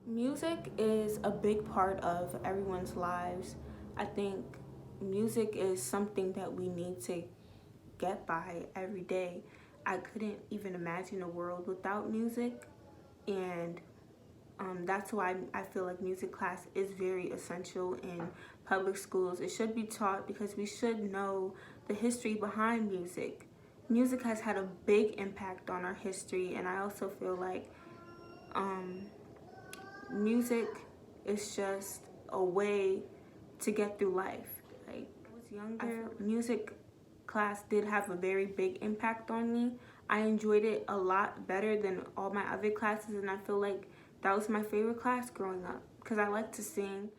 Music is a big part of everyone's lives. I think music is something that we need to get by every day. I couldn't even imagine a world without music, and that's why I feel like music class is very essential in public schools. It should be taught because we should know the history behind music. Music has had a big impact on our history, and I also feel like um, music is just a way to get through life. Like, when I was younger, music class did have a very big impact on me. I enjoyed it a lot better than all my other classes, and I feel like that was my favorite class growing up because I like to sing.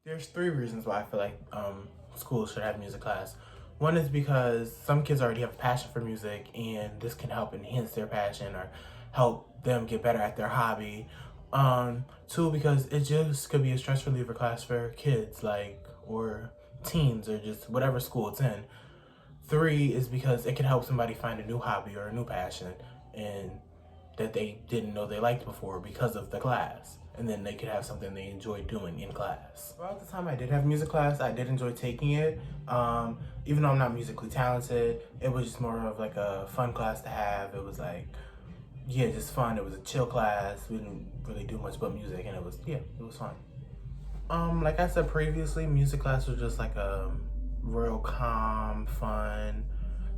There's three reasons why I feel like schools should have music class. One is because some kids already have a passion for music, and this can help enhance their passion or help them get better at their hobby. Two, because it just could be a stress reliever class for kids, like, or teens, or just whatever school it's in. Three is because it can help somebody find a new hobby or a new passion, and that they didn't know they liked before because of the class. And then they could have something they enjoy doing in class. Throughout the time I did have music class, I did enjoy taking it. Even though I'm not musically talented, it was just more of like a fun class to have. It was like, yeah, just fun. It was a chill class. We didn't really do much but music, and it was fun. Like I said previously, music class was just like a real calm, fun,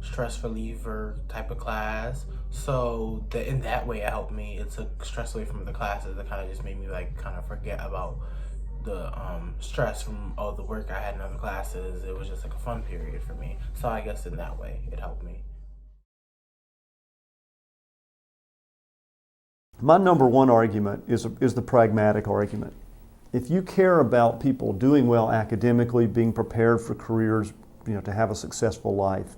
stress reliever type of class. So that in that way it helped me. It took stress away from the classes. It kind of just made me like kind of forget about the stress from all the work I had in other classes. It was just like a fun period for me. So I guess in that way it helped me. My number one argument is the pragmatic argument. If you care about people doing well academically, being prepared for careers, to have a successful life,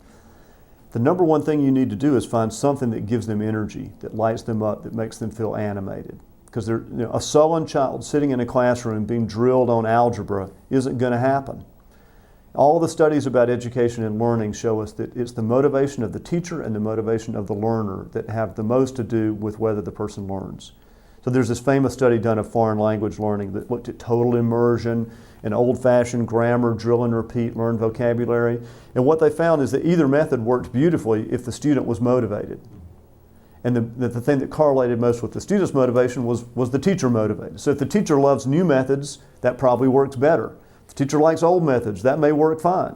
the number one thing you need to do is find something that gives them energy, that lights them up, that makes them feel animated. Because a sullen child sitting in a classroom being drilled on algebra isn't going to happen. All the studies about education and learning show us that it's the motivation of the teacher and the motivation of the learner that have the most to do with whether the person learns. So there's this famous study done of foreign language learning that looked at total immersion and old-fashioned grammar, drill and repeat, learn vocabulary. And what they found is that either method worked beautifully if the student was motivated. And the thing that correlated most with the student's motivation was the teacher motivated. So if the teacher loves new methods, that probably works better. If the teacher likes old methods, that may work fine.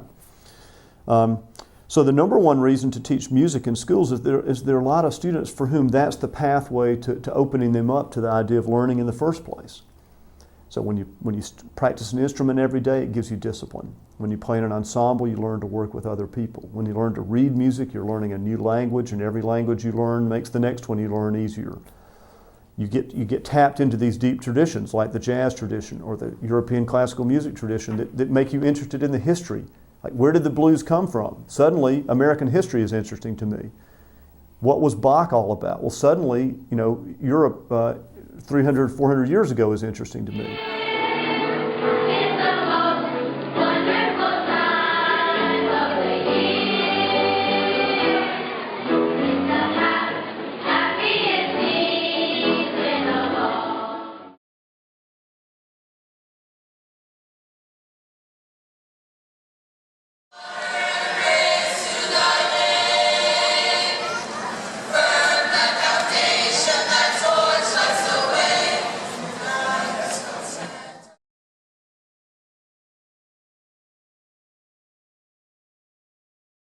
So the number one reason to teach music in schools is there are a lot of students for whom that's the pathway to opening them up to the idea of learning in the first place. So when you practice an instrument every day, it gives you discipline. When you play in an ensemble, you learn to work with other people. When you learn to read music, you're learning a new language, and every language you learn makes the next one you learn easier. You get tapped into these deep traditions like the jazz tradition or the European classical music tradition that make you interested in the history. Like, where did the blues come from? Suddenly, American history is interesting to me. What was Bach all about? Well, suddenly, Europe 300, 400 years ago is interesting to me.